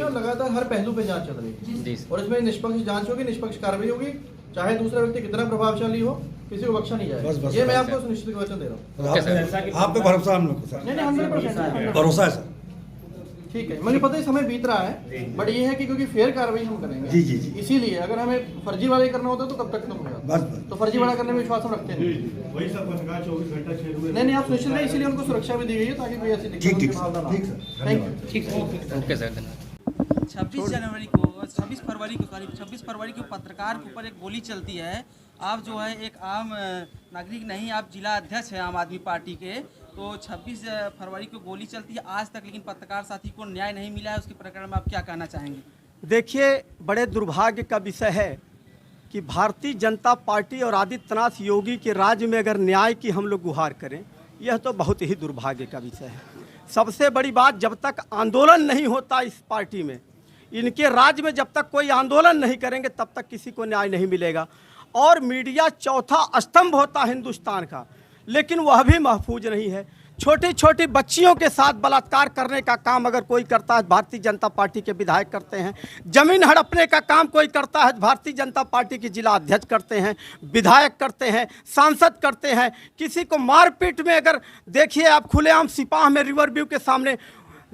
और लगातार हर पहलू पे जांच चल रही है और इसमें निष्पक्ष जांच होगी, निष्पक्ष कार्रवाई होगी, चाहे दूसरा व्यक्ति कितना प्रभावशाली हो, किसी को बख्शा नहीं जाएगा। ये मैं आपको सुनिश्चित वचन दे रहा हूँ। आप पे भरोसा हम लोग को सर? नहीं 100% भरोसा है सर। ठीक है, मुझे पता है समय बीत रहा है, बट ये है कि क्योंकि फेयर कार्रवाई हम करेंगे जी जी जी, इसीलिए अगर हमें फर्जी वाला करना होता तो कब तक खत्म होगा। बस तो फर्जी वाला करने में विश्वास हम रखते हैं। वही सब पत्रकार 24 घंटा छेड़ हुए। नहीं आप सुनिश्चित रहे, इसीलिए उनको सुरक्षा भी दी गई है ताकि कोई ऐसी दिक्कत की भावना ना हो। Thank you. ठीक है, ओके सर, धन्यवाद। 26 फरवरी को पत्रकार के ऊपर एक गोली चलती है। आप जो है एक आम नागरिक नहीं, आप जिला अध्यक्ष हैं आम आदमी पार्टी के, तो 26 फरवरी को गोली चलती है आज तक, लेकिन पत्रकार साथी को न्याय नहीं मिला है। उसके प्रकरण में आप क्या कहना चाहेंगे? देखिए, बड़े दुर्भाग्य का विषय है कि भारतीय जनता पार्टी और आदित्यनाथ योगी के राज्य में अगर न्याय की हम लोग गुहार करें, यह तो बहुत ही दुर्भाग्य का विषय है। सबसे बड़ी बात, जब तक आंदोलन नहीं होता इस पार्टी में, इनके राज्य में जब तक कोई आंदोलन नहीं करेंगे तब तक किसी को न्याय नहीं मिलेगा। और मीडिया चौथा स्तंभ होता है हिंदुस्तान का, लेकिन वह भी महफूज नहीं है। छोटी छोटी बच्चियों के साथ बलात्कार करने का काम अगर कोई करता है, भारतीय जनता पार्टी के विधायक करते हैं। जमीन हड़पने का काम कोई करता है, भारतीय जनता पार्टी के जिला अध्यक्ष करते हैं, विधायक करते हैं, सांसद करते हैं। किसी को मारपीट में अगर देखिए आप, खुलेआम सिपाह में रिवर व्यू के सामने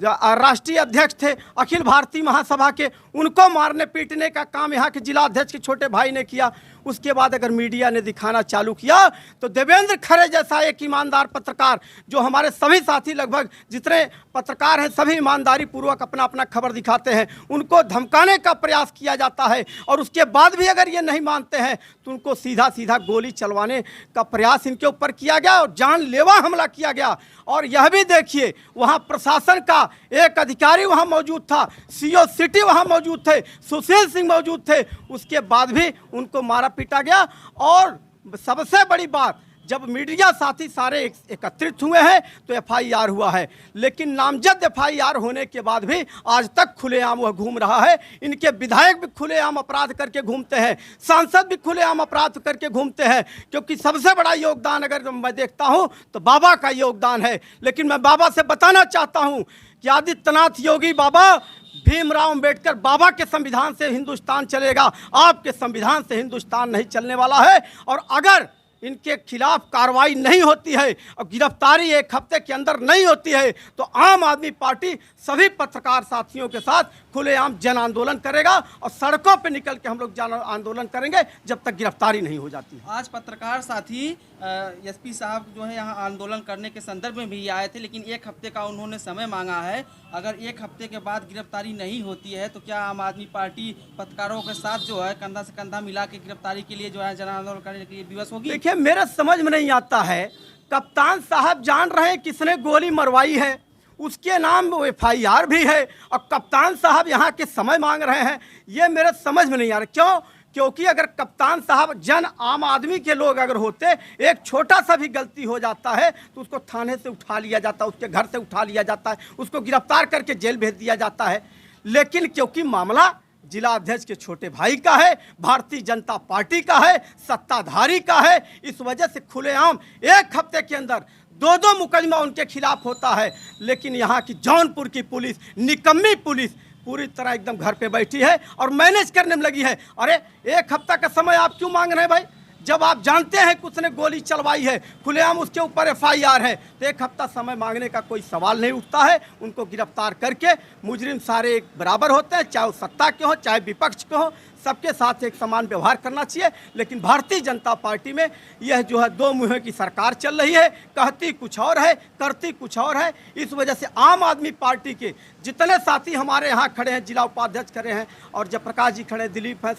राष्ट्रीय अध्यक्ष थे अखिल भारतीय महासभा के, उनको मारने पीटने का काम यहाँ के जिला अध्यक्ष के छोटे भाई ने किया। उसके बाद अगर मीडिया ने दिखाना चालू किया तो देवेंद्र खरे जैसा एक ईमानदार पत्रकार, जो हमारे सभी साथी लगभग जितने पत्रकार हैं सभी ईमानदारी पूर्वक अपना अपना खबर दिखाते हैं, उनको धमकाने का प्रयास किया जाता है। और उसके बाद भी अगर ये नहीं मानते हैं तो उनको सीधा सीधा गोली चलवाने का प्रयास इनके ऊपर किया गया और जानलेवा हमला किया गया। और यह भी देखिए, वहाँ प्रशासन का एक अधिकारी वहाँ मौजूद था, सीओ सिटी वहाँ मौजूद थे, सुशील सिंह मौजूद थे, उसके बाद भी उनको मारा पीटा गया। और सबसे बड़ी बात, जब मीडिया साथी सारे एकत्रित हुए हैं तो एफआईआर हुआ है, लेकिन नामजद एफआईआर होने के बाद भी आज तक खुलेआम वह घूम रहा है। इनके विधायक भी खुलेआम अपराध करके घूमते हैं, सांसद भी खुलेआम अपराध करके घूमते हैं। क्योंकि सबसे बड़ा योगदान अगर मैं देखता हूं तो बाबा का योगदान है। लेकिन मैं बाबा से बताना चाहता हूं कि आदित्यनाथ योगी बाबा, भीमराव अंबेडकर बाबा के संविधान से हिंदुस्तान चलेगा, आपके संविधान से हिंदुस्तान नहीं चलने वाला है। और अगर इनके खिलाफ कार्रवाई नहीं होती है और गिरफ्तारी एक हफ्ते के अंदर नहीं होती है तो आम आदमी पार्टी सभी पत्रकार साथियों के साथ खुलेआम जन आंदोलन करेगा और सड़कों पर निकल के हम लोग जन आंदोलन करेंगे जब तक गिरफ्तारी नहीं हो जाती। आज पत्रकार साथी एसपी साहब जो है यहाँ आंदोलन करने के संदर्भ में भी आए थे, लेकिन एक हफ्ते का उन्होंने समय मांगा है। अगर एक हफ्ते के बाद गिरफ्तारी नहीं होती है तो क्या आम आदमी पार्टी पत्रकारों के साथ जो है कंधा से कंधा मिला के गिरफ्तारी के लिए जो है जन आंदोलन करने के लिए विवश होगी? देखिए, मेरे समझ में नहीं आता है, कप्तान साहब जान रहे हैं किसने गोली मरवाई है, उसके नाम एफआईआर भी है और कप्तान साहब यहाँ के समय मांग रहे हैं। ये मेरे समझ में नहीं आ रहा। क्यों? क्योंकि अगर कप्तान साहब जन आम आदमी के लोग अगर होते, एक छोटा सा भी गलती हो जाता है तो उसको थाने से उठा लिया जाता है, उसके घर से उठा लिया जाता है, उसको गिरफ्तार करके जेल भेज दिया जाता है। लेकिन क्योंकि मामला जिला अध्यक्ष के छोटे भाई का है, भारतीय जनता पार्टी का है, सत्ताधारी का है, इस वजह से खुलेआम एक हफ्ते के अंदर दो मुकदमा उनके खिलाफ होता है। लेकिन यहाँ की जौनपुर की पुलिस, निकम्मी पुलिस, पूरी तरह एकदम घर पे बैठी है और मैनेज करने में लगी है। अरे एक हफ्ता का समय आप क्यों मांग रहे हैं भाई? जब आप जानते हैं कि उसने गोली चलवाई है, खुलेआम उसके ऊपर एफआईआर है, तो एक हफ्ता समय मांगने का कोई सवाल नहीं उठता है। उनको गिरफ्तार करके, मुजरिम सारे एक बराबर होते हैं, चाहे वो सत्ता के हो चाहे विपक्ष के हो, सबके साथ एक समान व्यवहार करना चाहिए। लेकिन भारतीय जनता पार्टी में यह जो है दो मुँह की सरकार चल रही है, कहती कुछ और है, करती कुछ और है। इस वजह से आम आदमी पार्टी के जितने साथी हमारे यहाँ खड़े हैं, जिला उपाध्यक्ष खड़े हैं और जयप्रकाश जी खड़े हैं, दिलीप हैं,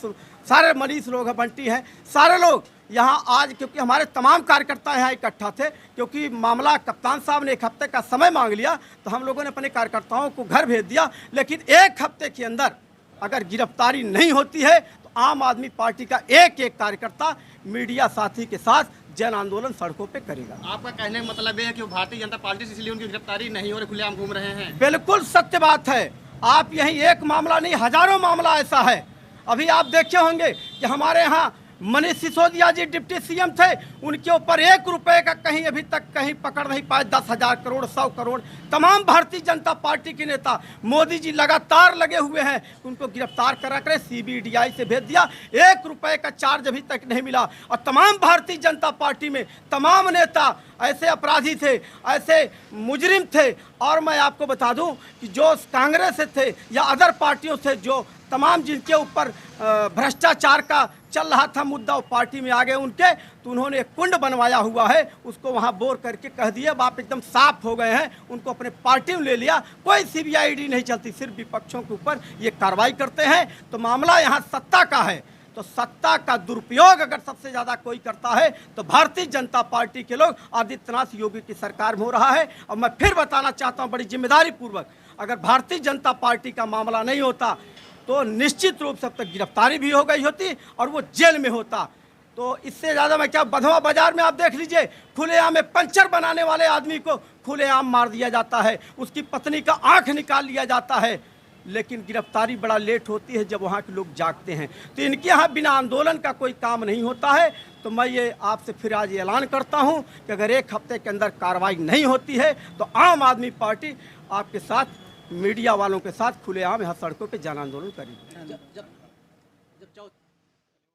सारे मनीष लोग हैं, बंटी हैं, सारे लोग यहाँ आज, क्योंकि हमारे तमाम कार्यकर्ता यहाँ इकट्ठा थे। क्योंकि मामला कप्तान साहब ने एक हफ्ते का समय मांग लिया तो हम लोगों ने अपने कार्यकर्ताओं को घर भेज दिया। लेकिन एक हफ्ते के अंदर अगर गिरफ्तारी नहीं होती है तो आम आदमी पार्टी का एक एक कार्यकर्ता मीडिया साथी के साथ जन आंदोलन सड़कों पे करेगा। आपका कहने का मतलब है कि भारतीय जनता पार्टी से इसलिए उनकी गिरफ्तारी नहीं हो रही, खुलेआम घूम रहे हैं? बिल्कुल सत्य बात है। आप यही एक मामला नहीं, हजारों मामला ऐसा है। अभी आप देखे होंगे कि हमारे यहाँ मनीष सिसोदिया जी डिप्टी सीएम थे, उनके ऊपर 1 रुपए का कहीं अभी तक कहीं पकड़ नहीं पाए, 10,000 करोड़ 100 करोड़ तमाम भारतीय जनता पार्टी के नेता, मोदी जी लगातार लगे हुए हैं, उनको गिरफ्तार करा कर CBDI से भेज दिया, 1 रुपए का चार्ज अभी तक नहीं मिला। और तमाम भारतीय जनता पार्टी में तमाम नेता ऐसे अपराधी थे, ऐसे मुजरिम थे। और मैं आपको बता दूं कि जो कांग्रेस से थे या अदर पार्टियों से जो तमाम जिनके ऊपर भ्रष्टाचार का चल रहा था मुद्दा, वो पार्टी में आ गए उनके, तो उन्होंने एक कुंड बनवाया हुआ है, उसको वहाँ बोर करके कह दिए आप एकदम साफ हो गए हैं, उनको अपने पार्टी में ले लिया। कोई CBID नहीं चलती, सिर्फ विपक्षों के ऊपर ये कार्रवाई करते हैं। तो मामला यहाँ सत्ता का है, तो सत्ता का दुरुपयोग अगर सबसे ज़्यादा कोई करता है तो भारतीय जनता पार्टी के लोग, आदित्यनाथ योगी की सरकार में हो रहा है। और मैं फिर बताना चाहता हूँ बड़ी जिम्मेदारी पूर्वक, अगर भारतीय जनता पार्टी का मामला नहीं होता तो निश्चित रूप से अब तक गिरफ्तारी भी हो गई होती और वो जेल में होता। तो इससे ज़्यादा मैं क्या, बधवा बाजार में आप देख लीजिए, खुलेआम में पंचर बनाने वाले आदमी को खुलेआम मार दिया जाता है, उसकी पत्नी का आंख निकाल लिया जाता है, लेकिन गिरफ्तारी बड़ा लेट होती है जब वहाँ के लोग जागते हैं। तो इनके यहाँ बिना आंदोलन का कोई काम नहीं होता है। तो मैं ये आपसे फिर आज ये ऐलान करता हूँ कि अगर 1 हफ्ते के अंदर कार्रवाई नहीं होती है तो आम आदमी पार्टी आपके साथ, मीडिया वालों के साथ खुलेआम यहाँ सड़कों पे जन आंदोलन करेगी।